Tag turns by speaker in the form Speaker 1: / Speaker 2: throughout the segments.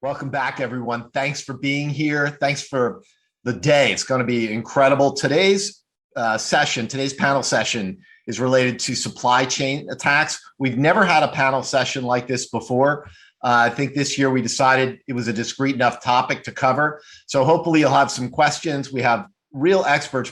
Speaker 1: Welcome back, everyone. Thanks for being here. Thanks for the day. It's going to be incredible. Today's panel session is related to supply chain attacks. We've never had a panel session like this before. I think this year we decided it was a discrete enough topic to cover. So hopefully you'll have some questions. We have real experts,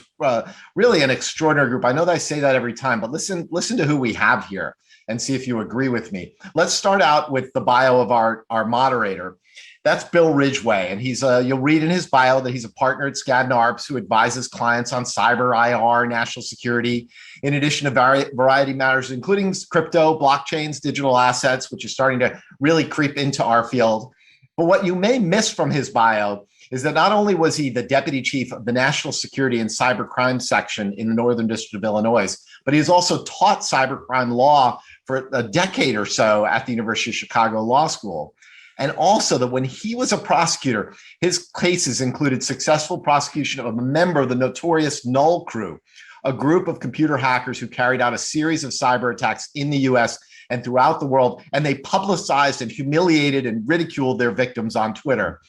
Speaker 1: really an extraordinary group. I know that I say that every time, but listen to who we have here and see if you agree with me. Let's start out with the bio of our moderator. That's Bill Ridgway, and you'll read in his bio that he's a partner at Skadden who advises clients on cyber, IR, national security, in addition to variety of matters, including crypto, blockchains, digital assets, which is starting to really creep into our field. But what you may miss from his bio is that not only was he the deputy chief of the National Security and Cybercrime section in the Northern District of Illinois, but he has also taught cybercrime law for a decade or so at the University of Chicago Law School. And also that when he was a prosecutor, his cases included successful prosecution of a member of the notorious Null Crew, a group of computer hackers who carried out a series of cyber attacks in the US and throughout the world, and they publicized and humiliated and ridiculed their victims on Twitter.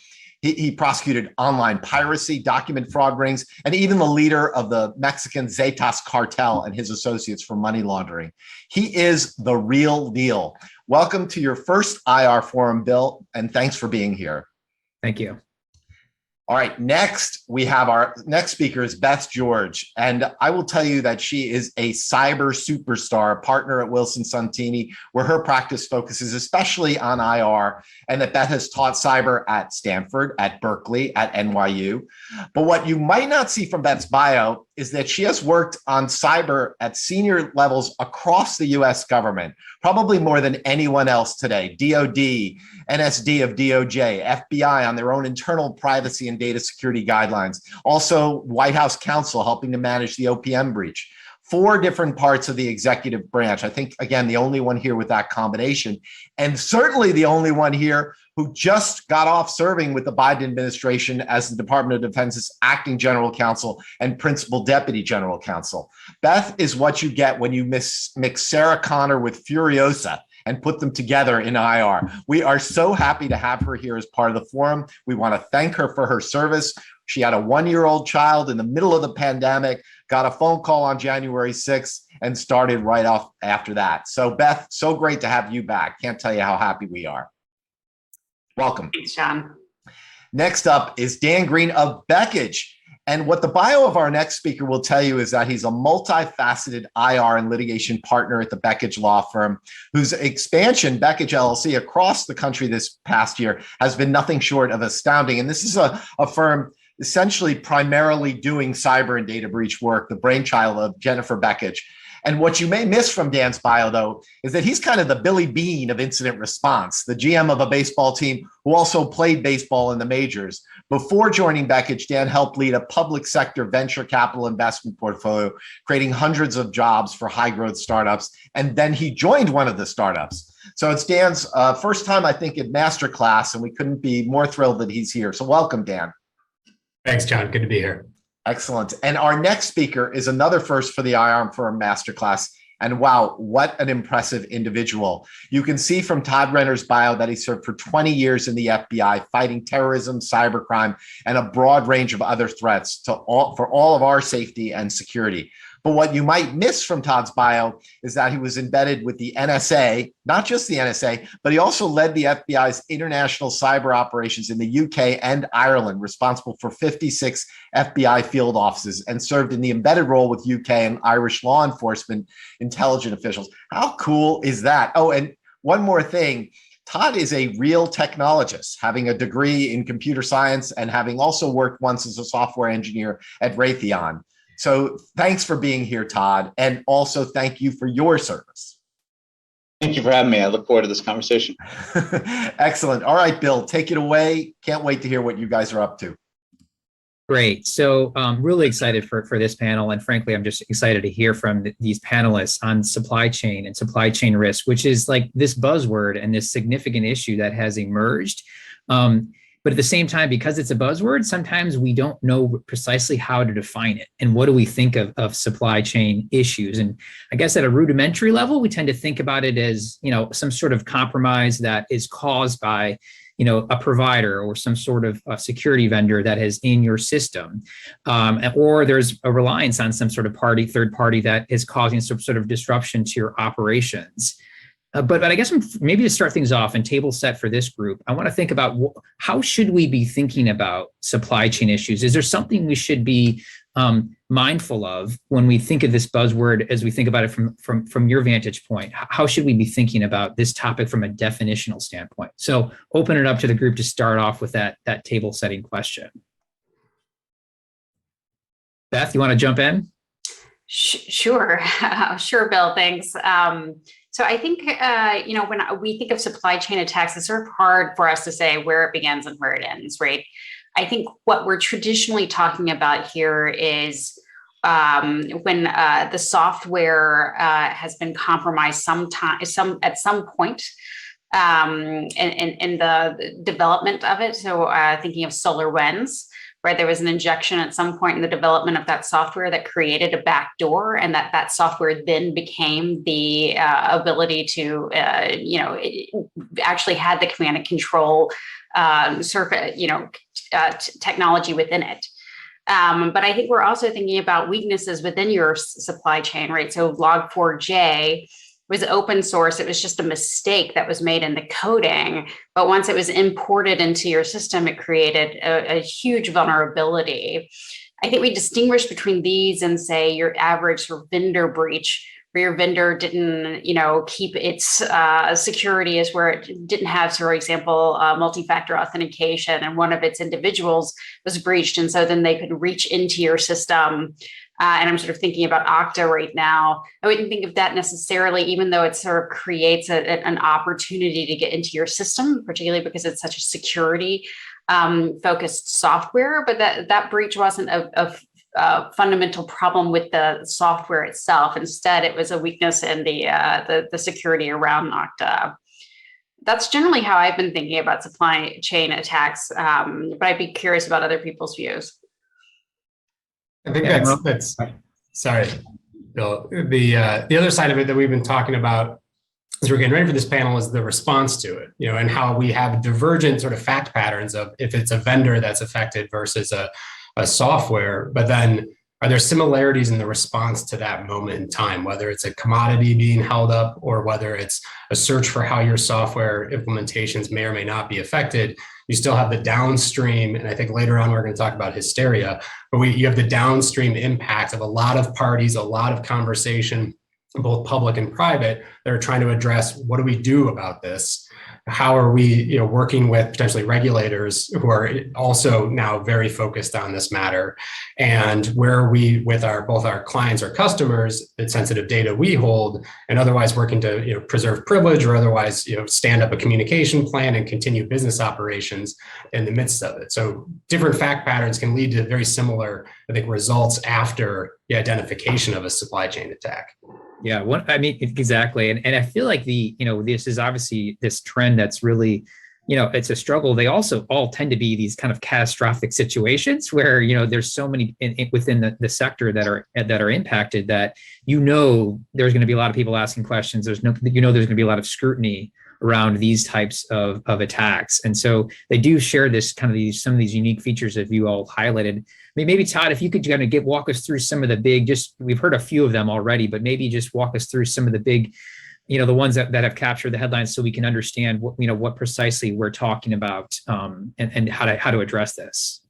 Speaker 1: He prosecuted online piracy, document fraud rings, and even the leader of the Mexican Zetas cartel and his associates for money laundering. He is the real deal. Welcome to your first IR forum, Bill, and thanks for being here.
Speaker 2: Thank you.
Speaker 1: All right, next we have our next speaker is Beth George, and I will tell you that she is a cyber superstar, partner at Wilson Sonsini, where her practice focuses especially on IR, and that Beth has taught cyber at Stanford, at Berkeley, at NYU. But what you might not see from Beth's bio is that she has worked on cyber at senior levels across the US government, probably more than anyone else today. DOD, NSD of DOJ, FBI on their own internal privacy and data security guidelines. Also, White House counsel helping to manage the OPM breach. 4 different parts of the executive branch. I think, again, the only one here with that combination, and certainly the only one here who just got off serving with the Biden administration as the Department of Defense's acting general counsel and principal deputy general counsel. Beth is what you get when you mix Sarah Connor with Furiosa and put them together in IR. We are so happy to have her here as part of the forum. We want to thank her for her service. She had a 1-year-old child in the middle of the pandemic, got a phone call on January 6th, and started right off after that. So Beth, so great to have you back. Can't tell you how happy we are. Welcome.
Speaker 3: Thanks, John.
Speaker 1: Next up is Dan Greene of Beckage. And what the bio of our next speaker will tell you is that he's a multifaceted IR and litigation partner at the Beckage law firm, whose expansion, Beckage LLC, across the country this past year has been nothing short of astounding. And this is a firm essentially primarily doing cyber and data breach work, the brainchild of Jennifer Beckage. And what you may miss from Dan's bio, though, is that he's kind of the Billy Beane of incident response, the GM of a baseball team who also played baseball in the majors. Before joining Beckage, Dan helped lead a public sector venture capital investment portfolio, creating hundreds of jobs for high growth startups. And then he joined one of the startups. So it's Dan's first time, I think, at Masterclass, and we couldn't be more thrilled that he's here. So welcome, Dan.
Speaker 4: Thanks, John. Good to be here.
Speaker 1: Excellent. And our next speaker is another first for the IR firm Masterclass. And wow, what an impressive individual. You can see from Todd Renner's bio that he served for 20 years in the FBI, fighting terrorism, cybercrime, and a broad range of other threats for all of our safety and security. But what you might miss from Todd's bio is that he was embedded with the NSA, not just the NSA, but he also led the FBI's international cyber operations in the UK and Ireland, responsible for 56 FBI field offices, and served in the embedded role with UK and Irish law enforcement intelligence officials. How cool is that? Oh, and one more thing. Todd is a real technologist, having a degree in computer science and having also worked once as a software engineer at Raytheon. So thanks for being here, Todd, and also thank you for your service.
Speaker 5: Thank you for having me. I look forward to this conversation.
Speaker 1: Excellent. All right, Bill, take it away. Can't wait to hear what you guys are up to.
Speaker 2: Great. So I'm really excited for this panel. And frankly, I'm just excited to hear from these panelists on supply chain and supply chain risk, which is like this buzzword and this significant issue that has emerged. But at the same time, because it's a buzzword, sometimes we don't know precisely how to define it. And what do we think of supply chain issues? And I guess at a rudimentary level, we tend to think about it as, some sort of compromise that is caused by a provider or some sort of security vendor that is in your system, or there's a reliance on some sort of third party that is causing some sort of disruption to your operations. But I guess maybe to start things off and table set for this group, I want to think about how should we be thinking about supply chain issues? Is there something we should be mindful of when we think of this buzzword, as we think about it from your vantage point? How should we be thinking about this topic from a definitional standpoint? So open it up to the group to start off with that table setting question. Beth, you want to jump in?
Speaker 3: Sure. Sure, Bill, thanks. So I think, when we think of supply chain attacks, it's sort of hard for us to say where it begins and where it ends, right? I think what we're traditionally talking about here is when the software has been compromised at some point in the development of it. So thinking of SolarWinds, where there was an injection at some point in the development of that software that created a backdoor, and that software then became the ability to, actually had the command and control technology within it. But I think we're also thinking about weaknesses within your supply chain, right? So Log4j was open source. It was just a mistake that was made in the coding. But once it was imported into your system, it created a huge vulnerability. I think we distinguish between these and say your average sort of vendor breach, where your vendor didn't, keep its security as where it didn't have, for example, multi-factor authentication, and one of its individuals was breached. And so then they could reach into your system. And I'm sort of thinking about Okta right now. I wouldn't think of that necessarily, even though it sort of creates an opportunity to get into your system, particularly because it's such a security focused software. But that breach wasn't a fundamental problem with the software itself. Instead, it was a weakness in the security around Okta. That's generally how I've been thinking about supply chain attacks. But I'd be curious about other people's views.
Speaker 4: I think that's sorry, Bill. The other side of it that we've been talking about as we're getting ready for this panel is the response to it, and how we have divergent sort of fact patterns of if it's a vendor that's affected versus a software, but then are there similarities in the response to that moment in time, whether it's a commodity being held up or whether it's a search for how your software implementations may or may not be affected. You still have the downstream, and I think later on we're going to talk about hysteria, but you have the downstream impact of a lot of parties, a lot of conversation, both public and private, that are trying to address what do we do about this? How are we, working with potentially regulators who are also now very focused on this matter, and where are we with both our clients or customers, the sensitive data we hold, and otherwise working to preserve privilege or otherwise stand up a communication plan and continue business operations in the midst of it. So different fact patterns can lead to very similar, I think, results after the identification of a supply chain attack.
Speaker 2: Yeah, exactly. And I feel like this is obviously this trend that's really, it's a struggle. They also all tend to be these kind of catastrophic situations where, there's so many within the sector that are impacted that, there's going to be a lot of people asking questions. There's going to be a lot of scrutiny around these types of attacks. And so they do share this kind of some of these unique features that you all highlighted. Maybe Todd, if you could kind of walk us through some of the big, we've heard a few of them already, but maybe just walk us through some of the big, the ones that have captured the headlines so we can understand what precisely we're talking about and how to address this.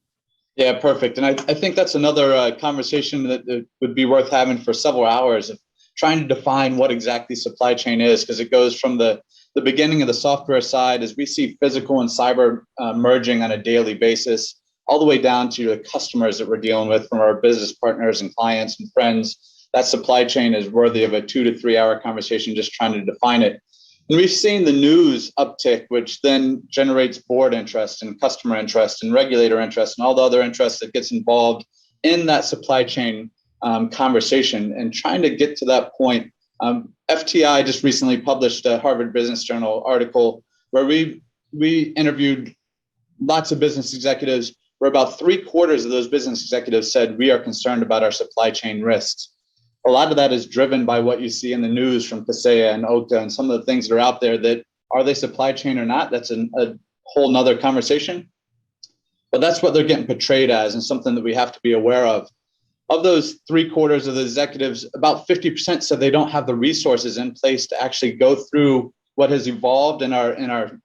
Speaker 5: Yeah, perfect. And I think that's another conversation that would be worth having for several hours of trying to define what exactly supply chain is, because it goes from the beginning of the software side as we see physical and cyber merging on a daily basis, all the way down to the customers that we're dealing with from our business partners and clients and friends. That supply chain is worthy of a 2 to 3 hour conversation just trying to define it. And we've seen the news uptick, which then generates board interest and customer interest and regulator interest and all the other interest that gets involved in that supply chain conversation and trying to get to that point. FTI just recently published a Harvard Business Journal article where we interviewed lots of business executives, where about 3/4 of those business executives said we are concerned about our supply chain risks. A lot of that is driven by what you see in the news from Kaseya and Okta and some of the things that are out there that are they supply chain or not? That's a whole nother conversation. But that's what they're getting portrayed as, and something that we have to be aware of. Of those 3/4 of the executives, about 50% said they don't have the resources in place to actually go through what has evolved in our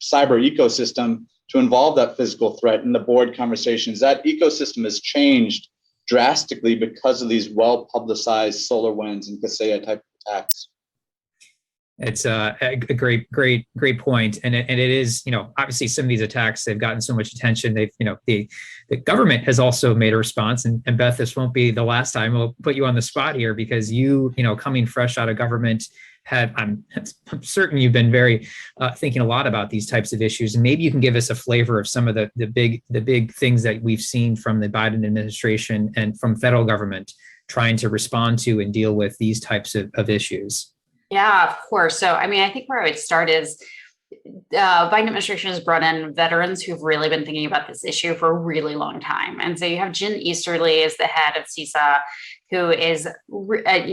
Speaker 5: cyber ecosystem to involve that physical threat in the board conversations. That ecosystem has changed drastically because of these well-publicized SolarWinds and Kaseya type attacks.
Speaker 2: It's a great point, and it is, obviously some of these attacks, they've gotten so much attention. They've, the government has also made a response, and Beth, this won't be the last time. We'll put you on the spot here because you coming fresh out of government, I'm certain you've been very thinking a lot about these types of issues, and maybe you can give us a flavor of some of the big things that we've seen from the Biden administration and from federal government trying to respond to and deal with these types of issues.
Speaker 3: Yeah, of course. So, I think where I would start is Biden administration has brought in veterans who've really been thinking about this issue for a really long time. And so you have Jen Easterly as the head of CISA, who is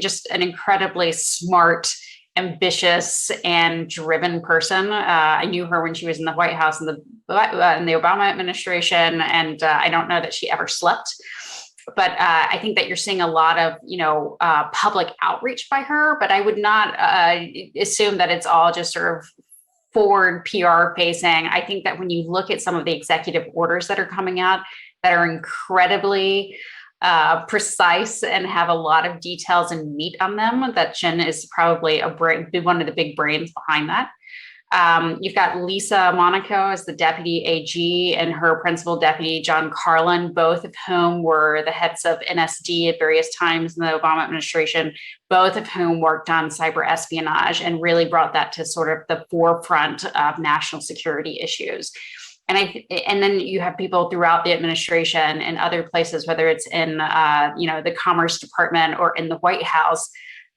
Speaker 3: just an incredibly smart, ambitious, and driven person. I knew her when she was in the White House in the Obama administration, and I don't know that she ever slept. But I think that you're seeing a lot of, public outreach by her, but I would not assume that it's all just sort of forward PR facing. I think that when you look at some of the executive orders that are coming out that are incredibly precise and have a lot of details and meat on them, that Jen is probably one of the big brains behind that. You've got Lisa Monaco as the deputy AG and her principal deputy, John Carlin, both of whom were the heads of NSD at various times in the Obama administration, both of whom worked on cyber espionage and really brought that to sort of the forefront of national security issues. And then you have people throughout the administration and other places, whether it's in the Commerce Department or in the White House,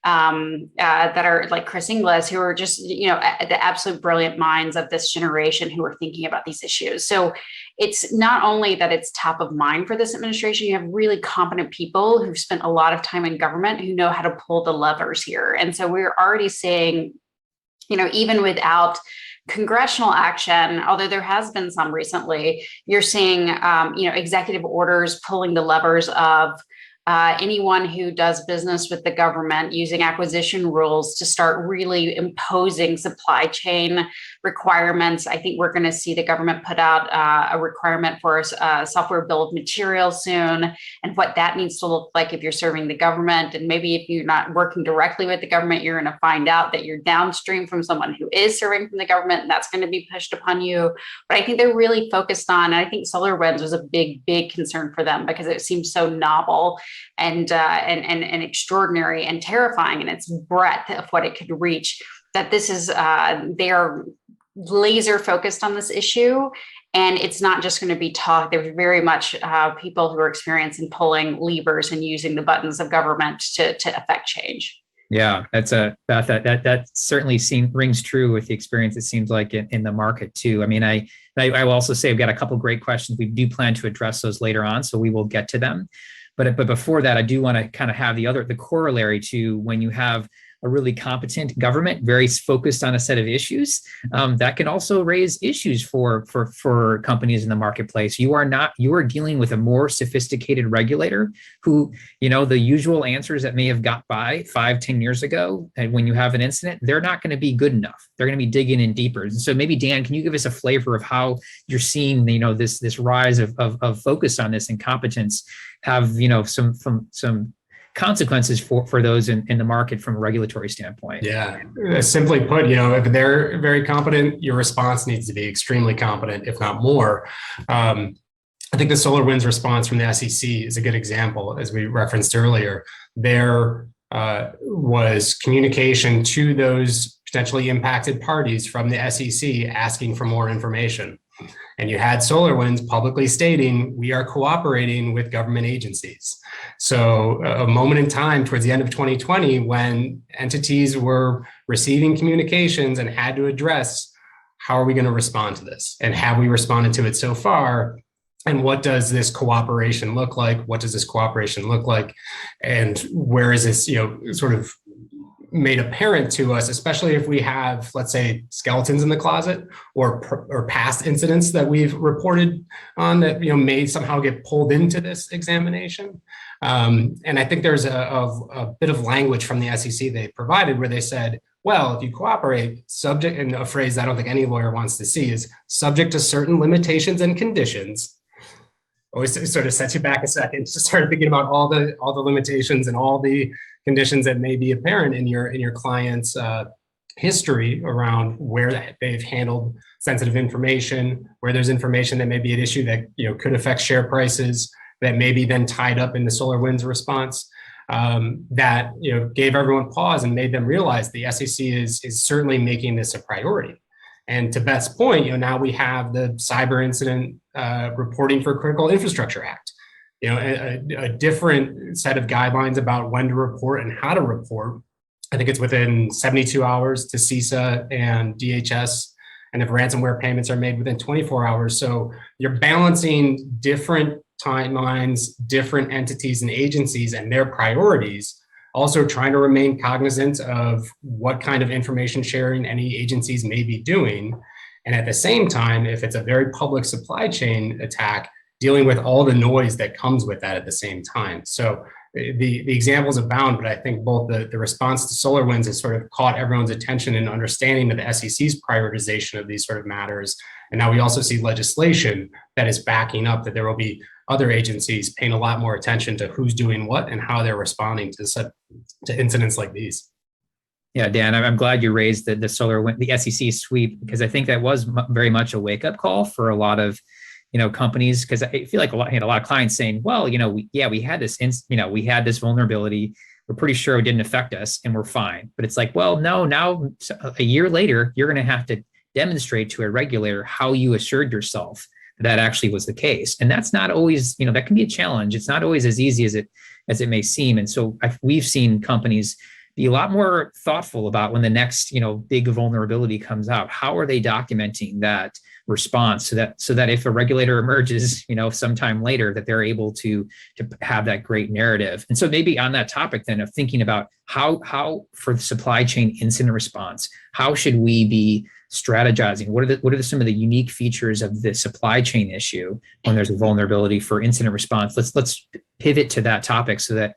Speaker 3: that are like Chris Inglis, who are just, the absolute brilliant minds of this generation who are thinking about these issues. So it's not only that it's top of mind for this administration, you have really competent people who've spent a lot of time in government who know how to pull the levers here. And so we're already seeing, even without congressional action, although there has been some recently, you're seeing, executive orders pulling the levers of anyone who does business with the government using acquisition rules to start really imposing supply chain requirements. I think we're going to see the government put out a requirement for a software bill of materials soon, and what that needs to look like if you're serving the government. And maybe if you're not working directly with the government, you're going to find out that you're downstream from someone who is serving from the government, and that's going to be pushed upon you. But I think they're really focused on, and I think SolarWinds was a big concern for them because it seems so novel and extraordinary and terrifying in its breadth of what it could reach, that this is they are laser focused on this issue. And it's not just going to be talk. There's very much people who are experienced in pulling levers and using the buttons of government to affect change.
Speaker 2: Yeah, that's Beth, that certainly rings true with the experience, it seems like, in the market too. I will also say I've got a couple great questions. We do plan to address those later on, so we will get to them. But before that, I do want to kind of have the corollary to when you have a really competent government, very focused on a set of issues, that can also raise issues for companies in the marketplace. You are dealing with a more sophisticated regulator who, the usual answers that may have got by 5-10 years ago, and when you have an incident, they're not going to be good enough. They're going to be digging in deeper. And so maybe Dan, can you give us a flavor of how you're seeing, this rise of focus on this and competence have, some consequences for those in the market from a regulatory standpoint?
Speaker 4: Yeah, simply put, if they're very competent, your response needs to be extremely competent, if not more. I think the SolarWinds response from the SEC is a good example. As we referenced earlier, there was communication to those potentially impacted parties from the SEC asking for more information. And you had SolarWinds publicly stating, we are cooperating with government agencies. So a moment in time towards the end of 2020, when entities were receiving communications and had to address, how are we going to respond to this? And have we responded to it so far? And what does this cooperation look like? What does this cooperation look like? And where is this, sort of made apparent to us, especially if we have, let's say, skeletons in the closet or past incidents that we've reported on that may somehow get pulled into this examination. And I think there's a bit of language from the SEC they provided where they said, well, if you cooperate, subject, and a phrase I don't think any lawyer wants to see is subject to certain limitations and conditions. Always sort of sets you back a second to start thinking about all the limitations and all the conditions that may be apparent in your client's history around where they've handled sensitive information, where there's information that may be an issue that could affect share prices that may be then tied up in the SolarWinds response. That gave everyone pause and made them realize the SEC is certainly making this a priority. And to Beth's point, now we have the Cyber Incident Reporting for Critical Infrastructure Act, a different set of guidelines about when to report and how to report. I think it's within 72 hours to CISA and DHS, and if ransomware payments are made within 24 hours. So you're balancing different timelines, different entities and agencies and their priorities, also trying to remain cognizant of what kind of information sharing any agencies may be doing. And at the same time, if it's a very public supply chain attack, dealing with all the noise that comes with that at the same time. So the examples abound, but I think both the response to SolarWinds has sort of caught everyone's attention and understanding of the SEC's prioritization of these sort of matters. And now we also see legislation that is backing up that there will be other agencies paying a lot more attention to who's doing what and how they're responding to incidents like these.
Speaker 2: Yeah, Dan, I'm glad you raised the SolarWinds, the SEC sweep, because I think that was very much a wake-up call for a lot of companies, because I feel like a lot of clients saying, well, we had this, we had this vulnerability. We're pretty sure it didn't affect us and we're fine. But it's like, well, no, now a year later, you're going to have to demonstrate to a regulator how you assured yourself that actually was the case. And that's not always, that can be a challenge. It's not always as easy as it may seem. And so we've seen companies be a lot more thoughtful about when the next, big vulnerability comes out. How are they documenting that response so that if a regulator emerges, sometime later, that they're able to have that great narrative. And so maybe on that topic then of thinking about how for the supply chain incident response, how should we be strategizing? What are some of the unique features of the supply chain issue when there's a vulnerability for incident response? Let's pivot to that topic so that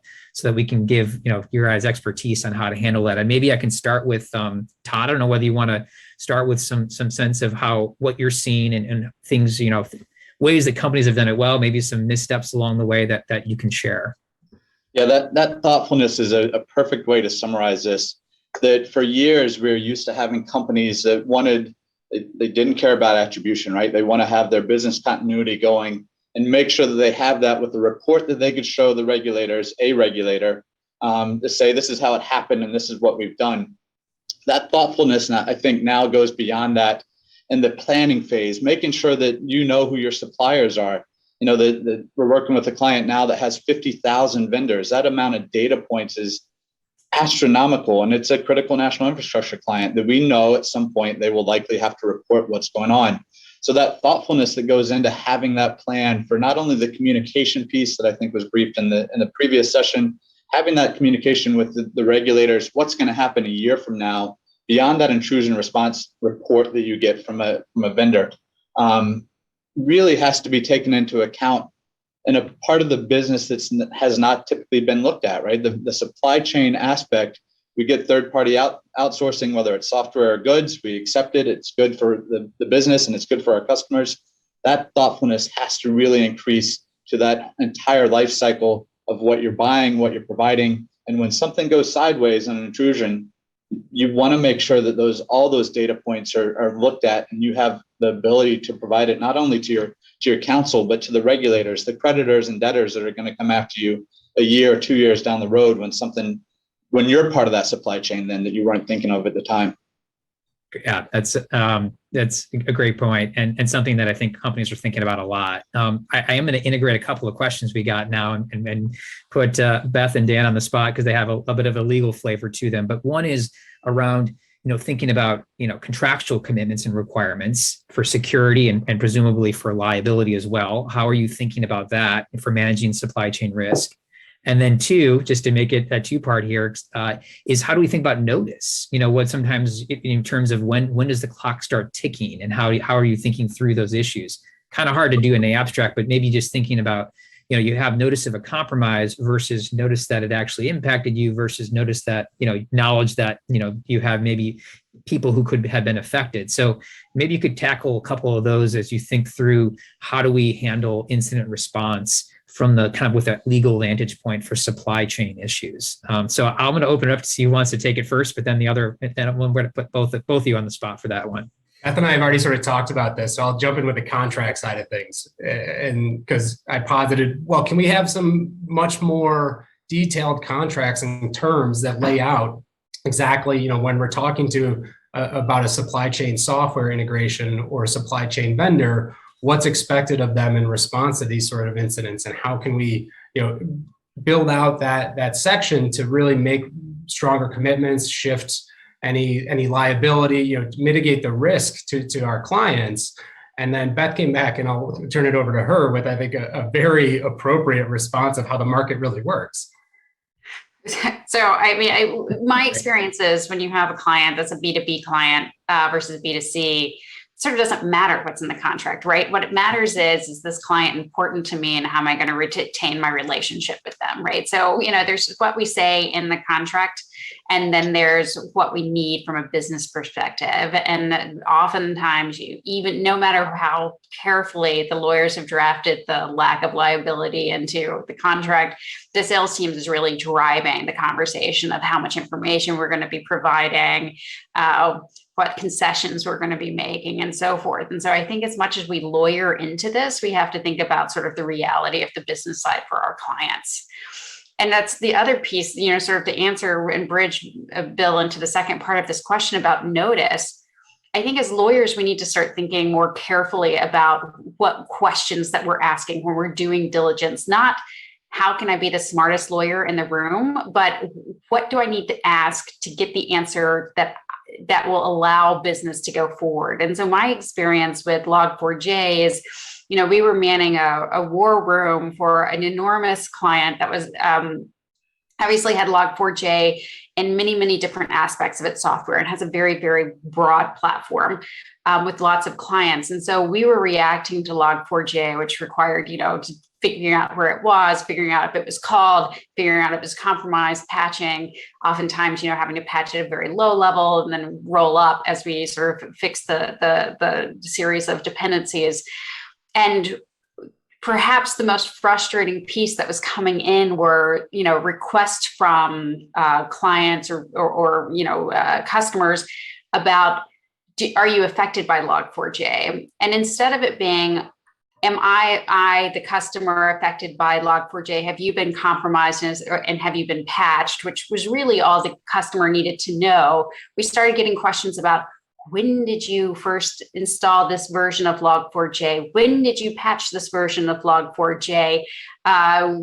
Speaker 2: we can give your guys' expertise on how to handle that. And maybe I can start with Todd. I don't know whether you want to start with some sense of what you're seeing and things, ways that companies have done it well, maybe some missteps along the way that you can share.
Speaker 5: Yeah, that thoughtfulness is a perfect way to summarize this. That for years we're used to having companies that they didn't care about attribution, right? They want to have their business continuity going and make sure that they have that with the report that they could show the regulators, a regulator, to say this is how it happened and this is what we've done. That thoughtfulness, I think, now goes beyond that in the planning phase, making sure that who your suppliers are. We're working with a client now that has 50,000 vendors. That amount of data points is astronomical, and it's a critical national infrastructure client that we know at some point they will likely have to report what's going on. So that thoughtfulness that goes into having that plan for not only the communication piece that I think was briefed in the previous session, having that communication with the regulators, what's going to happen a year from now, beyond that intrusion response report that you get from a vendor, really has to be taken into account in a part of the business that has not typically been looked at, right? The supply chain aspect, we get third-party outsourcing, whether it's software or goods, we accept it. It's good for the business and it's good for our customers. That thoughtfulness has to really increase to that entire life cycle of what you're buying, what you're providing. And when something goes sideways on an intrusion, you want to make sure that all those data points are looked at, and you have the ability to provide it not only to your counsel, but to the regulators, the creditors and debtors that are going to come after you a year or 2 years down the road when you're part of that supply chain then that you weren't thinking of at the time.
Speaker 2: Yeah, that's a great point, and something that I think companies are thinking about a lot. I am going to integrate a couple of questions we got now and put Beth and Dan on the spot because they have a bit of a legal flavor to them. But one is around thinking about contractual commitments and requirements for security and presumably for liability as well. How are you thinking about that for managing supply chain risk? And then two, just to make it a two-part here, is how do we think about notice? What sometimes in terms of when does the clock start ticking, and how are you thinking through those issues? Kind of hard to do in the abstract, but maybe just thinking about, you have notice of a compromise versus notice that it actually impacted you versus notice that, knowledge that, you have maybe people who could have been affected. So maybe you could tackle a couple of those as you think through how do we handle incident response from the kind of with that legal vantage point for supply chain issues. So I'm going to open it up to see who wants to take it first, but then then I'm going to put both of you on the spot for that one.
Speaker 4: Beth and I have already sort of talked about this, so I'll jump in with the contract side of things. And because I posited, well, can we have some much more detailed contracts and terms that lay out exactly, when we're talking to about a supply chain software integration or a supply chain vendor, what's expected of them in response to these sort of incidents, and how can we, build out that section to really make stronger commitments, shift any liability, mitigate the risk to our clients. And then Beth came back, and I'll turn it over to her with, I think, a very appropriate response of how the market really works.
Speaker 3: So, my experience is when you have a client that's a B2B client versus B2C, sort of doesn't matter what's in the contract, right? What it matters is this client important to me, and how am I going to retain my relationship with them, right? So, there's what we say in the contract, and then there's what we need from a business perspective. And oftentimes, no matter how carefully the lawyers have drafted the lack of liability into the contract, the sales team is really driving the conversation of how much information we're going to be providing, what concessions we're going to be making, and so forth. And so I think as much as we lawyer into this, we have to think about sort of the reality of the business side for our clients. And that's the other piece, sort of to answer and bridge Bill into the second part of this question about notice. I think as lawyers, we need to start thinking more carefully about what questions that we're asking when we're doing diligence, not how can I be the smartest lawyer in the room, but what do I need to ask to get the answer that will allow business to go forward. And so my experience with Log4j is, we were manning a war room for an enormous client that was obviously had Log4j in many, many different aspects of its software, and has a very, very broad platform with lots of clients. And so we were reacting to Log4j, which required, figuring out where it was, figuring out if it was called, figuring out if it was compromised, patching, oftentimes, having to patch at a very low level and then roll up as we sort of fix the series of dependencies. And perhaps the most frustrating piece that was coming in were, requests from clients or customers about, are you affected by Log4j? And instead of it being, am I, the customer, affected by Log4j? Have you been compromised and have you been patched? Which was really all the customer needed to know. We started getting questions about, when did you first install this version of Log4j? When did you patch this version of Log4j?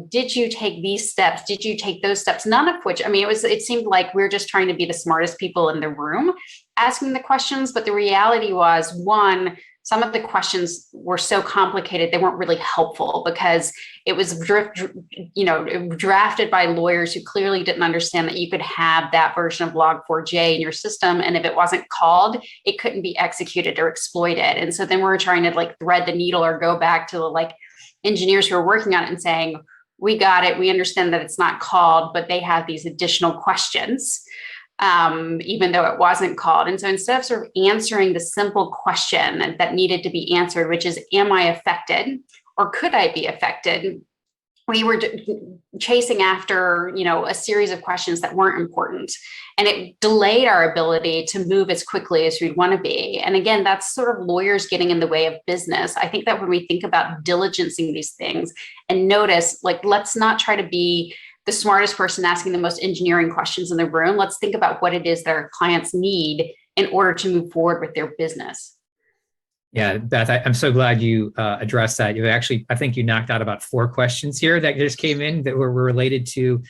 Speaker 3: Did you take these steps? Did you take those steps? None of which, it seemed like we're just trying to be the smartest people in the room asking the questions. But the reality was, one, some of the questions were so complicated, they weren't really helpful because it was drafted by lawyers who clearly didn't understand that you could have that version of Log4j in your system. And if it wasn't called, it couldn't be executed or exploited. And so then we were trying to thread the needle or go back to the engineers who are working on it and saying, we got it. We understand that it's not called, but they have these additional questions. Even though it wasn't called. And so instead of sort of answering the simple question that needed to be answered, which is, am I affected or could I be affected? We were chasing after, a series of questions that weren't important, and it delayed our ability to move as quickly as we'd want to be. And again, that's sort of lawyers getting in the way of business. I think that when we think about diligencing these things and notice, let's not try to be the smartest person asking the most engineering questions in the room. Let's think about what it is that our clients need in order to move forward with their business.
Speaker 2: Yeah, Beth, I'm so glad you addressed that. You actually, I think you knocked out about 4 questions here that just came in that were related to.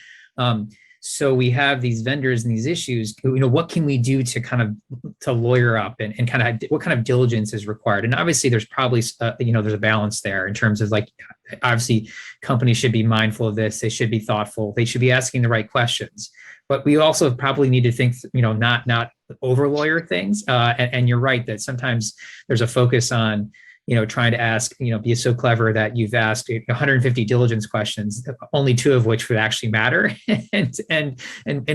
Speaker 2: So we have these vendors and these issues, what can we do to kind of to lawyer up and kind of what kind of diligence is required? And obviously there's probably, there's a balance there in terms of like, obviously companies should be mindful of this. They should be thoughtful. They should be asking the right questions, but we also probably need to think, not over lawyer things. And you're right that sometimes there's a focus on, trying to ask, be so clever that you've asked 150 diligence questions, only 2 of which would actually matter. and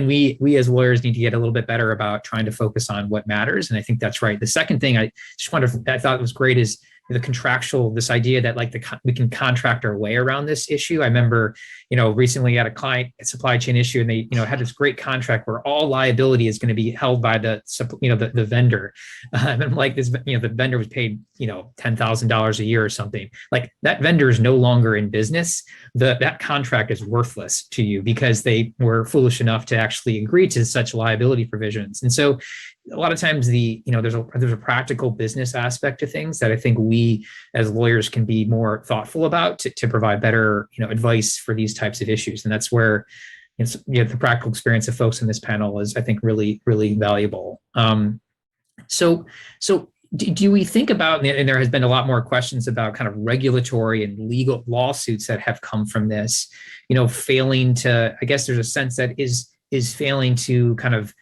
Speaker 2: we as lawyers need to get a little bit better about trying to focus on what matters. And I think that's right. The second thing I thought was great is the contractual, this idea that like we can contract our way around this issue. I remember, recently had a client supply chain issue, and they, had this great contract where all liability is going to be held by the vendor. And like this, the vendor was paid, $10,000 a year or something. Like that vendor is no longer in business. That contract is worthless to you because they were foolish enough to actually agree to such liability provisions. And so a lot of times there's a practical business aspect to things that I think we as lawyers can be more thoughtful about to provide better, advice for these types of issues. And that's where the practical experience of folks in this panel is, I think, really, really valuable. So do we think about, and there has been a lot more questions about kind of regulatory and legal lawsuits that have come from this, failing to, I guess there's a sense that is failing to kind of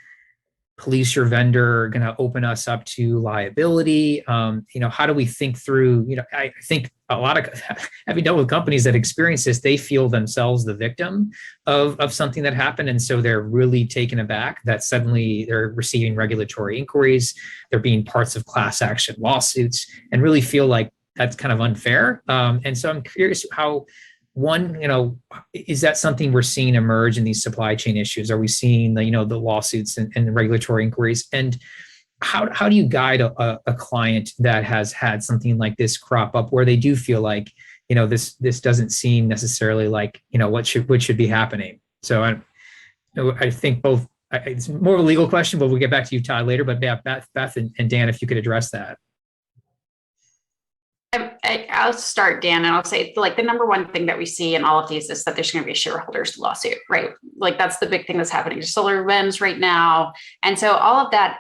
Speaker 2: police your vendor going to open us up to liability? How do we think through, I think a lot of, having dealt with companies that experience this, they feel themselves the victim of something that happened. And so they're really taken aback that suddenly they're receiving regulatory inquiries, they're being parts of class action lawsuits, and really feel like that's kind of unfair. And so I'm curious how, one, is that something we're seeing emerge in these supply chain issues? Are we seeing the lawsuits and the regulatory inquiries? And how do you guide a client that has had something like this crop up where they do feel like, this doesn't seem necessarily like, what should be happening? So I think both, it's more of a legal question, but we'll get back to you, Todd, later. But yeah, Beth and Dan, if you could address that.
Speaker 3: I'll start, Dan, and I'll say, like, the number one thing that we see in all of these is that there's going to be a shareholders lawsuit, right? Like, that's the big thing that's happening to SolarWinds right now. And so all of that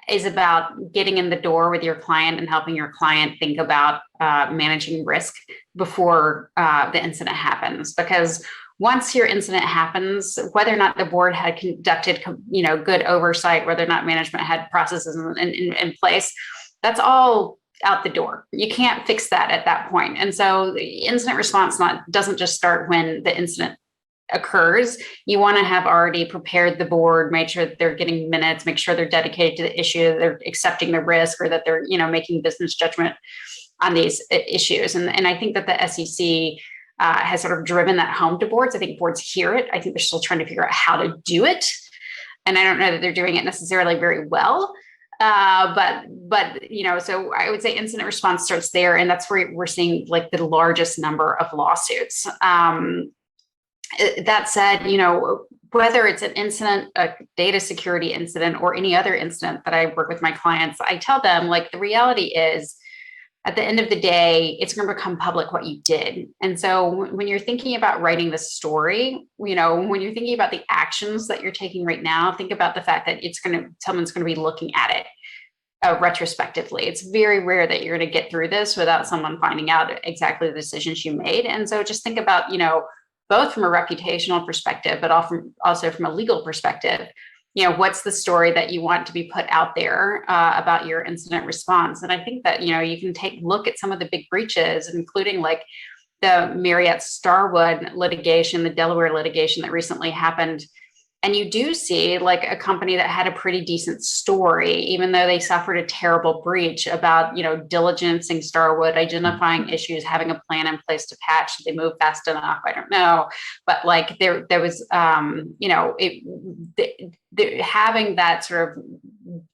Speaker 3: is about getting in the door with your client and helping your client think about managing risk before the incident happens. Because once your incident happens, whether or not the board had conducted, good oversight, whether or not management had processes in place, that's all out the door. You can't fix that at that point. And so the incident response doesn't just start when the incident occurs. You want to have already prepared the board, made sure that they're getting minutes, make sure they're dedicated to the issue, they're accepting the risk, or that they're, making business judgment on these issues. And I think that the SEC has sort of driven that home to boards. I think boards hear it. I think they're still trying to figure out how to do it. And I don't know that they're doing it necessarily very well. But so I would say incident response starts there, and that's where we're seeing like the largest number of lawsuits. That said, whether it's an incident, a data security incident, or any other incident that I work with my clients, I tell them, like, the reality is, at the end of the day, it's going to become public what you did. And so when you're thinking about writing the story, when you're thinking about the actions that you're taking right now, think about the fact that someone's going to be looking at it retrospectively. It's very rare that you're going to get through this without someone finding out exactly the decisions you made. And so just think about, both from a reputational perspective, but also from a legal perspective, what's the story that you want to be put out there about your incident response? And I think that, you can take a look at some of the big breaches, including like the Marriott Starwood litigation, the Delaware litigation that recently happened. And you do see like a company that had a pretty decent story, even though they suffered a terrible breach about, diligencing Starwood, identifying issues, having a plan in place to patch. They move fast enough. I don't know. But like there was, having that sort of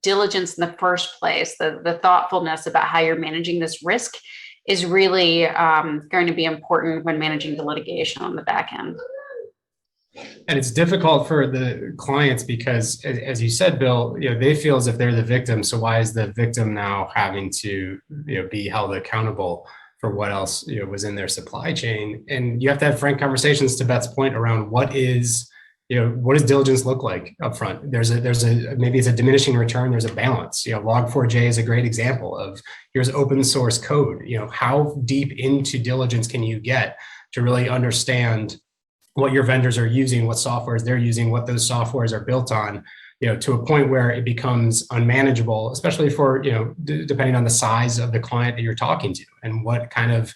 Speaker 3: diligence in the first place, the thoughtfulness about how you're managing this risk is really going to be important when managing the litigation on the back end.
Speaker 4: And it's difficult for the clients because, as you said, Bill, they feel as if they're the victim. So why is the victim now having to, be held accountable for what else, was in their supply chain? And you have to have frank conversations, to Beth's point, around what is what does diligence look like up front? There's a maybe it's a diminishing return. There's a balance. Log4j is a great example of here's open source code. How deep into diligence can you get to really understand what your vendors are using, what softwares they're using, what those softwares are built on, to a point where it becomes unmanageable, especially for, depending on the size of the client that you're talking to and what kind of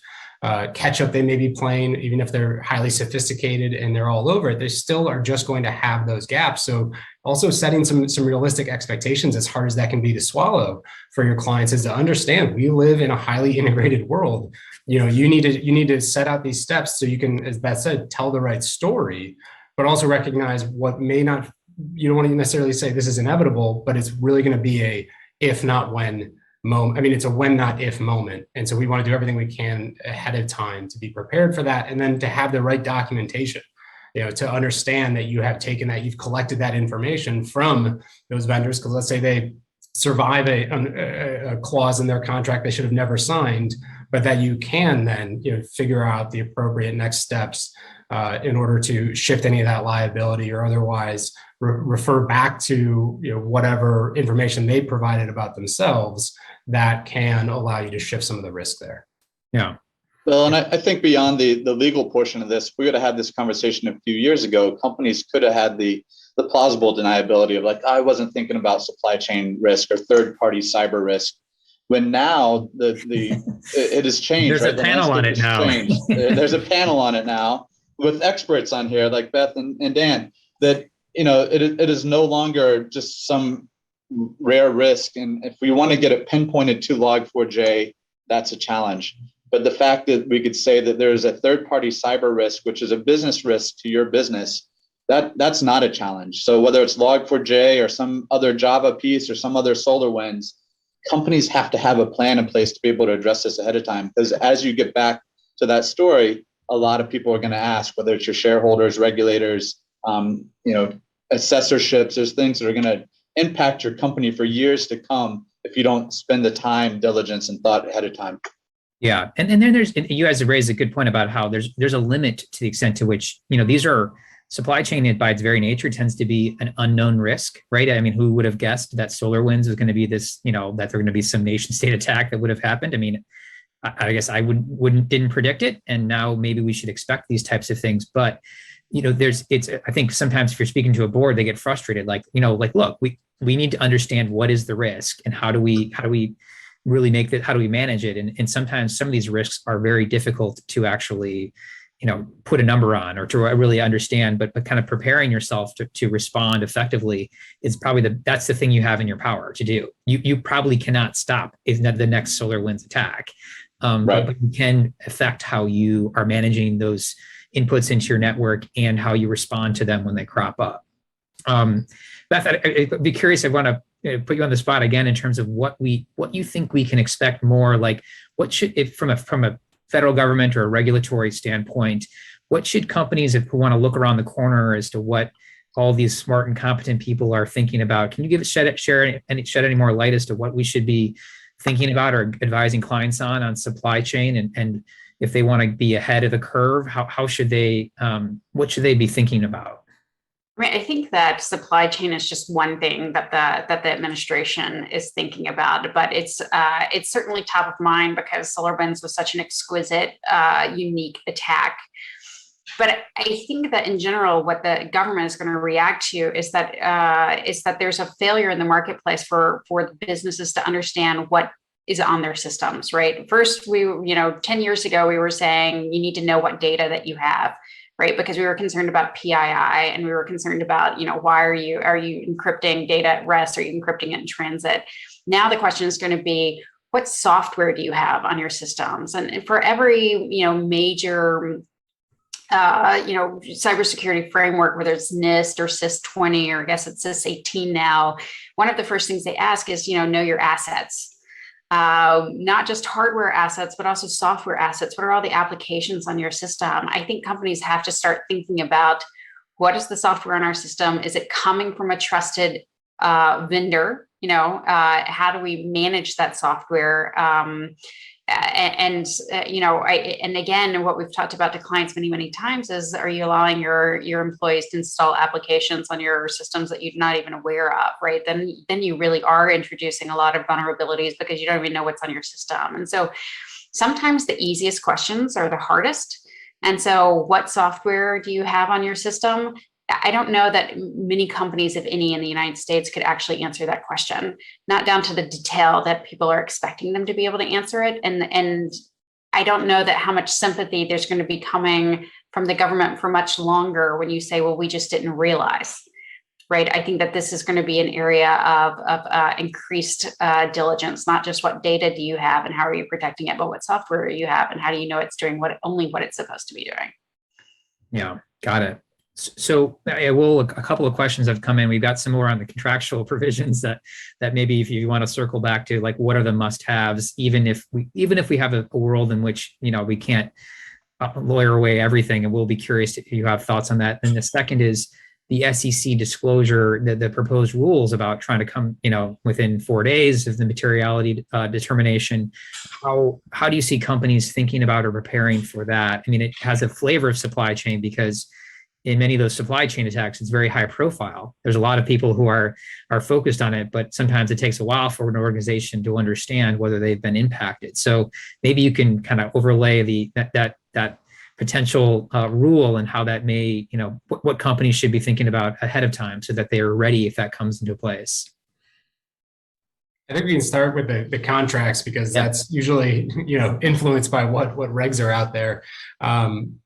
Speaker 4: catch up they may be playing. Even if they're highly sophisticated and they're all over it, they still are just going to have those gaps. So also setting some realistic expectations, as hard as that can be to swallow for your clients, is to understand we live in a highly integrated world. You need to set out these steps so you can, as Beth said, tell the right story, but also recognize what may not. You don't want to necessarily say this is inevitable, but it's really going to be a if not when moment. I mean, it's a when not if moment. And so we want to do everything we can ahead of time to be prepared for that, and then to have the right documentation, to understand that you have taken that, you've collected that information from those vendors. Because let's say they survive a clause in their contract they should have never signed, but that you can then figure out the appropriate next steps in order to shift any of that liability, or otherwise refer back to whatever information they provided about themselves that can allow you to shift some of the risk there.
Speaker 2: Yeah.
Speaker 5: Well, and I think beyond the legal portion of this, we would have had this conversation a few years ago. Companies could have had the plausible deniability of like, I wasn't thinking about supply chain risk or third-party cyber risk. When now it has changed.
Speaker 2: There's a panel on it now.
Speaker 5: There's a panel on it now with experts on here like Beth and Dan, that it is no longer just some rare risk. And if we want to get it pinpointed to Log4j, that's a challenge. But the fact that we could say that there's a third-party cyber risk, which is a business risk to your business, that's not a challenge. So whether it's Log4j or some other Java piece or some other SolarWinds, companies have to have a plan in place to be able to address this ahead of time. Because as you get back to that story, a lot of people are going to ask, whether it's your shareholders, regulators, assessorships, there's things that are going to impact your company for years to come if you don't spend the time, diligence, and thought ahead of time.
Speaker 2: Yeah, and then you guys have raised a good point about how there's a limit to the extent to which these are supply chain by its very nature tends to be an unknown risk, right? I mean, who would have guessed that SolarWinds was going to be this, that there were going to be some nation state attack that would have happened? I mean, I guess I didn't predict it, and now maybe we should expect these types of things. But I think sometimes if you're speaking to a board, they get frustrated. Look, we need to understand what is the risk and how do we really make that, how do we manage it? And sometimes some of these risks are very difficult to actually, put a number on or to really understand, but kind of preparing yourself to respond effectively is probably that's the thing you have in your power to do. You probably cannot stop the next SolarWinds attack,
Speaker 5: right.
Speaker 2: But you can affect how you are managing those inputs into your network and how you respond to them when they crop up. Beth, I'd be curious. I want to put you on the spot again in terms of what you think we can expect more. Like, what should, if from a federal government or a regulatory standpoint, what should companies, if we want to look around the corner as to what all these smart and competent people are thinking about? Can you shed any more light as to what we should be thinking about or advising clients on supply chain, and if they want to be ahead of the curve, how should they, what should they be thinking about?
Speaker 3: I mean, I think that supply chain is just one thing that the administration is thinking about, but it's certainly top of mind because SolarWinds was such an exquisite, unique attack. But I think that in general, what the government is going to react to is that there's a failure in the marketplace for the businesses to understand what is on their systems, right? First, 10 years ago, we were saying you need to know what data that you have, right? Because we were concerned about PII and we were concerned about, why are you encrypting data at rest? Are you encrypting it in transit? Now the question is going to be, what software do you have on your systems? And for every, major, cybersecurity framework, whether it's NIST or CIS 20, or I guess it's CIS 18 now, one of the first things they ask is, know your assets. Not just hardware assets, but also software assets. What are all the applications on your system? I think companies have to start thinking about, what is the software on our system? Is it coming from a trusted vendor? How do we manage that software? And again, what we've talked about to clients many times is, are you allowing your employees to install applications on your systems that you're not even aware of, right? Then you really are introducing a lot of vulnerabilities because you don't even know what's on your system. And so sometimes the easiest questions are the hardest. And so what software do you have on your system? I don't know that many companies, if any, in the United States could actually answer that question, not down to the detail that people are expecting them to be able to answer it. And I don't know that how much sympathy there's going to be coming from the government for much longer when you say, well, we just didn't realize, right? I think that this is going to be an area of increased diligence, not just what data do you have and how are you protecting it, but what software you have and how do you know it's doing only what it's supposed to be doing.
Speaker 2: Yeah, got it. So a couple of questions have come in. We've got some more on the contractual provisions that maybe if you want to circle back to, like, what are the must-haves, even if we have a world in which, we can't lawyer away everything, and we'll be curious if you have thoughts on that. And the second is the SEC disclosure, the proposed rules about trying to come, within 4 days of the materiality determination. How do you see companies thinking about or preparing for that? I mean, it has a flavor of supply chain because in many of those supply chain attacks, it's very high profile. There's a lot of people who are focused on it, but sometimes it takes a while for an organization to understand whether they've been impacted. So maybe you can kind of overlay that potential rule and how that may, what companies should be thinking about ahead of time so that they are ready if that comes into place.
Speaker 4: I think we can start with the contracts because that's usually, influenced by what regs are out there.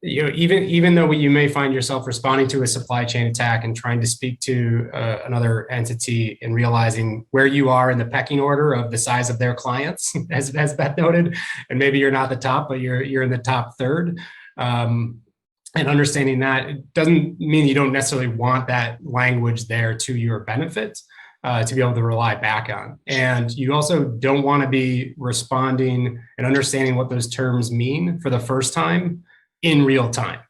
Speaker 4: Even though you may find yourself responding to a supply chain attack and trying to speak to another entity and realizing where you are in the pecking order of the size of their clients, as Beth noted, and maybe you're not the top, but you're in the top third. And understanding that, it doesn't mean you don't necessarily want that language there to your benefit. To be able to rely back on. And you also don't want to be responding and understanding what those terms mean for the first time in real time.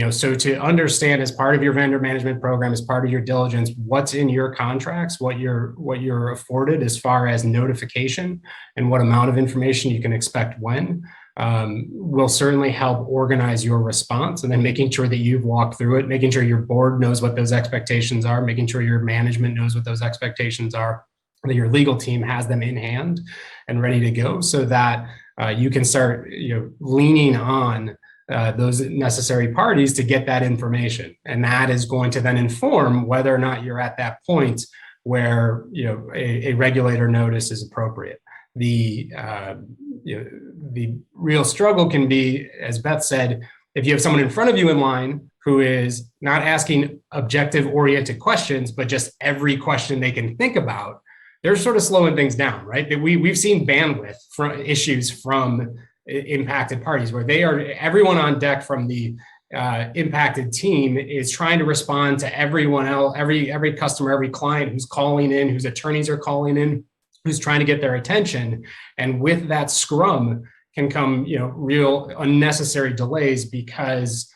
Speaker 4: So to understand as part of your vendor management program, as part of your diligence, what's in your contracts, what you're afforded as far as notification and what amount of information you can expect when, will certainly help organize your response, and then making sure that you've walked through it, making sure your board knows what those expectations are, making sure your management knows what those expectations are, that your legal team has them in hand and ready to go, so that you can start leaning on those necessary parties to get that information. And that is going to then inform whether or not you're at that point where a regulator notice is appropriate. The real struggle can be, as Beth said, if you have someone in front of you in line who is not asking objective-oriented questions, but just every question they can think about, they're sort of slowing things down, right? We've seen bandwidth issues from impacted parties where everyone on deck from the impacted team is trying to respond to everyone else, every customer, every client who's calling in, whose attorneys are calling in, who's trying to get their attention. And with that scrum can come, real unnecessary delays because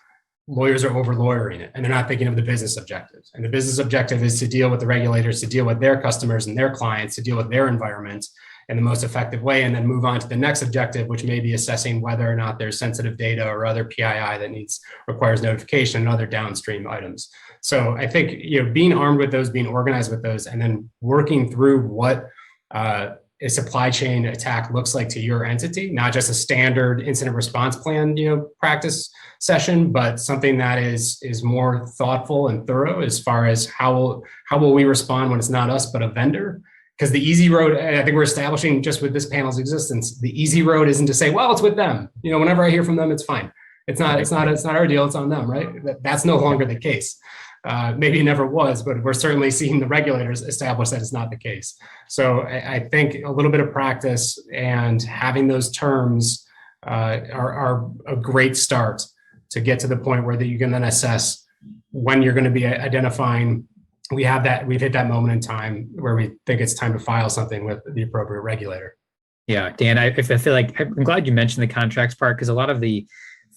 Speaker 4: lawyers are over lawyering it and they're not thinking of the business objectives. And the business objective is to deal with the regulators, to deal with their customers and their clients, to deal with their environment in the most effective way, and then move on to the next objective, which may be assessing whether or not there's sensitive data or other PII that requires notification and other downstream items. So I think, being armed with those, being organized with those, and then working through what a supply chain attack looks like to your entity, not just a standard incident response plan, practice session, but something that is more thoughtful and thorough as far as how will we respond when it's not us, but a vendor. Because the easy road, I think we're establishing just with this panel's existence, the easy road isn't to say, well, it's with them. Whenever I hear from them, it's fine. It's not our deal. It's on them, right? That's no longer the case. Maybe it never was, but we're certainly seeing the regulators establish that it's not the case. So I think a little bit of practice and having those terms are a great start to get to the point where that you can then assess when you're going to be identifying. We've hit that moment in time where we think it's time to file something with the appropriate regulator.
Speaker 2: Yeah, Dan, I feel like I'm glad you mentioned the contracts part, because a lot of the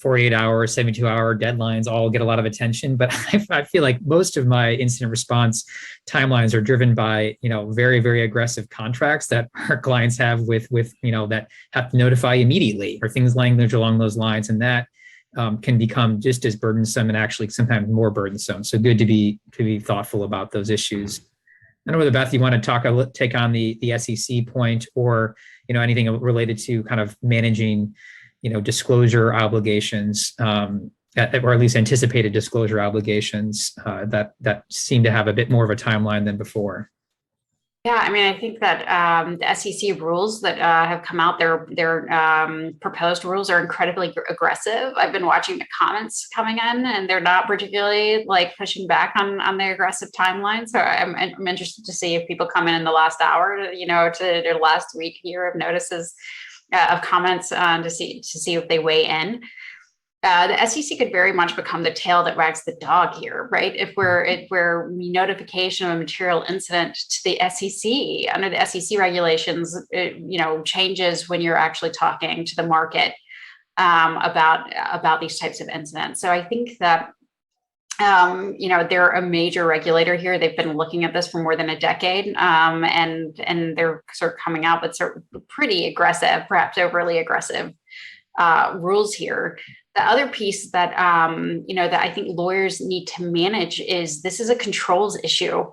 Speaker 2: 48-hour, 72-hour deadlines all get a lot of attention, but I feel like most of my incident response timelines are driven by, very, very aggressive contracts that our clients have with that have to notify immediately, or things language along those lines, and that can become just as burdensome and actually sometimes more burdensome. So good to be thoughtful about those issues. I don't know whether, Beth, you want to take on the SEC point, or anything related to kind of managing disclosure obligations, or at least anticipated disclosure obligations that seem to have a bit more of a timeline than before.
Speaker 3: Yeah, I mean, I think that the SEC rules that have come out, their proposed rules are incredibly aggressive. I've been watching the comments coming in, and they're not particularly pushing back on the aggressive timeline. So I'm interested to see if people come in the last hour, to their last week here of notices of comments to see if they weigh in. The SEC could very much become the tail that wags the dog here, right? If we're notification of a material incident to the SEC under the SEC regulations, changes when you're actually talking to the market about these types of incidents. So I think that they're a major regulator here. They've been looking at this for more than a decade, and they're sort of coming out with sort of pretty aggressive, perhaps overly aggressive rules here. The other piece that that I think lawyers need to manage is this is a controls issue.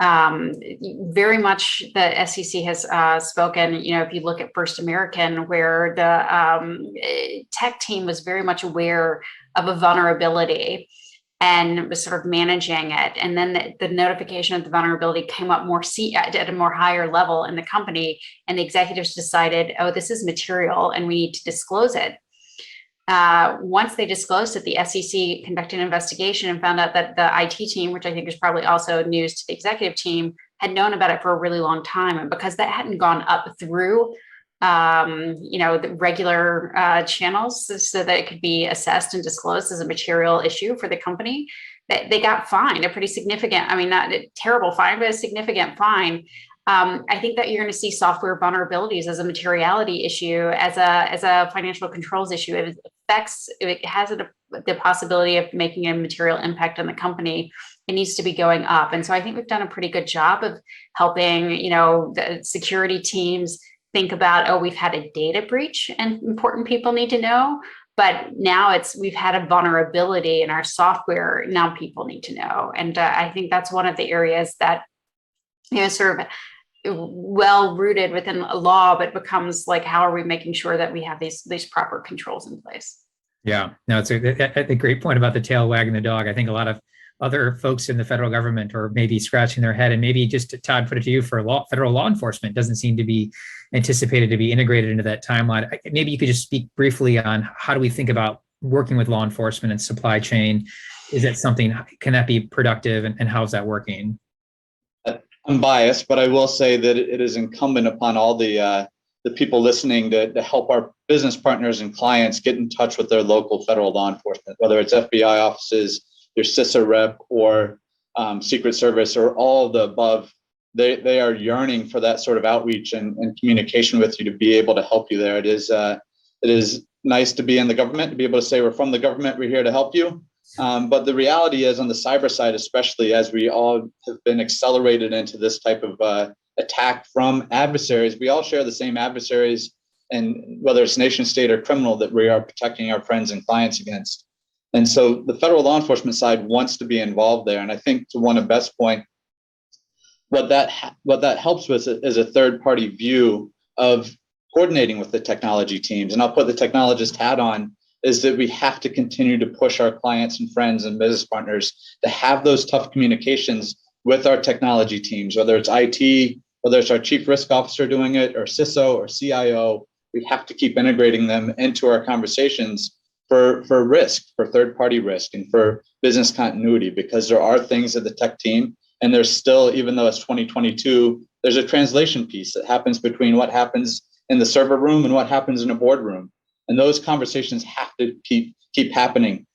Speaker 3: Very much the SEC has spoken. If you look at First American, where the tech team was very much aware of a vulnerability and was sort of managing it, and then the notification of the vulnerability came up at a more higher level in the company, and the executives decided, oh, this is material, and we need to disclose it. Once they disclosed it, the SEC conducted an investigation and found out that the IT team, which I think is probably also news to the executive team, had known about it for a really long time. And because that hadn't gone up through, the regular channels so that it could be assessed and disclosed as a material issue for the company, they got fined a pretty significant, not a terrible fine, but a significant fine. I think that you're going to see software vulnerabilities as a materiality issue, as a financial controls issue. It has the possibility of making a material impact on the company. It needs to be going up. And so I think we've done a pretty good job of helping, the security teams think about, oh, we've had a data breach and important people need to know. But now we've had a vulnerability in our software. Now people need to know. And I think that's one of the areas that, sort of well rooted within a law, but becomes how are we making sure that we have these proper controls in place? Yeah, no, it's a great point about the tail wagging the dog. I think a lot of other folks in the federal government are maybe scratching their head, and maybe just Todd, put it to you, for federal law enforcement doesn't seem to be anticipated to be integrated into that timeline. Maybe you could just speak briefly on how do we think about working with law enforcement and supply chain? Is that something, can that be productive, and how's that working?
Speaker 5: I'm biased, but I will say that it is incumbent upon all the people listening to help our business partners and clients get in touch with their local federal law enforcement, whether it's FBI offices, your CISA rep, or Secret Service, or all of the above. They are yearning for that sort of outreach and communication with you to be able to help you there. It is nice to be in the government, to be able to say we're from the government, we're here to help you. But the reality is, on the cyber side, especially as we all have been accelerated into this type of attack from adversaries, we all share the same adversaries, and whether it's nation state or criminal, that we are protecting our friends and clients against. And so the federal law enforcement side wants to be involved there. And I think, to one of Beth's point, what that helps with is a third party view of coordinating with the technology teams. And I'll put the technologist hat on, is that we have to continue to push our clients and friends and business partners to have those tough communications with our technology teams, whether it's IT, whether it's our chief risk officer doing it, or CISO or CIO. We have to keep integrating them into our conversations for risk, for third-party risk, and for business continuity, because there are things at the tech team, and there's still, even though it's 2022, there's a translation piece that happens between what happens in the server room and what happens in a boardroom. And those conversations have to keep happening.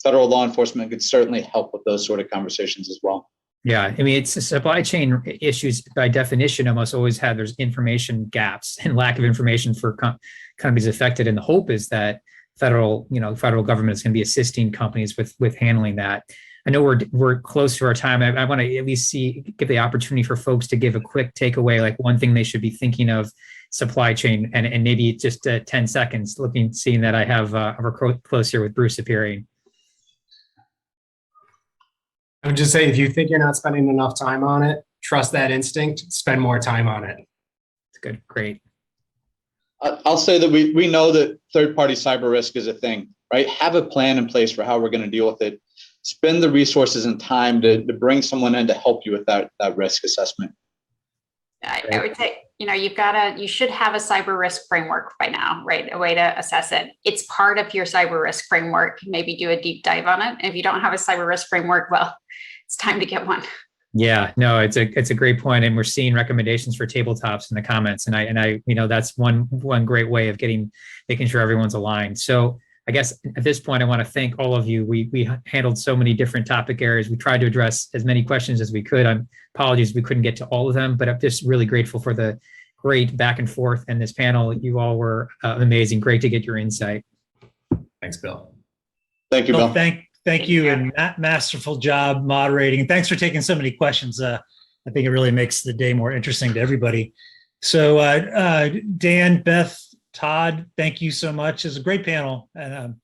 Speaker 5: Federal law enforcement could certainly help with those sort of conversations as well.
Speaker 2: Yeah, it's supply chain issues by definition almost always there's information gaps and lack of information for companies affected. And the hope is that federal government is going to be assisting companies with handling that. I know we're close to our time. I want to at least give the opportunity for folks to give a quick takeaway, like one thing they should be thinking of supply chain, and maybe just 10 seconds, seeing that I have we're close here with Bruce appearing.
Speaker 4: I would just say, if you think you're not spending enough time on it, trust that instinct, spend more time on it.
Speaker 2: It's good. Great.
Speaker 5: I'll say that we know that third-party cyber risk is a thing, right? Have a plan in place for how we're going to deal with it. Spend the resources and time to bring someone in to help you with that risk assessment.
Speaker 3: I would say, you should have a cyber risk framework by now, right? A way to assess it. It's part of your cyber risk framework. Maybe do a deep dive on it. If you don't have a cyber risk framework, well, it's time to get one.
Speaker 2: Yeah, no, it's a great point, and we're seeing recommendations for tabletops in the comments, and I that's one great way of making sure everyone's aligned. So I guess at this point, I want to thank all of you. We handled so many different topic areas. We tried to address as many questions as we could. Apologies we couldn't get to all of them, but I'm just really grateful for the great back and forth in this panel. You all were amazing. Great to get your insight.
Speaker 4: Thanks, Bill.
Speaker 5: Thank you, Bill.
Speaker 6: Thank you, and masterful job moderating. And thanks for taking so many questions. I think it really makes the day more interesting to everybody. So Dan, Beth, Todd, thank you so much. It's a great panel. And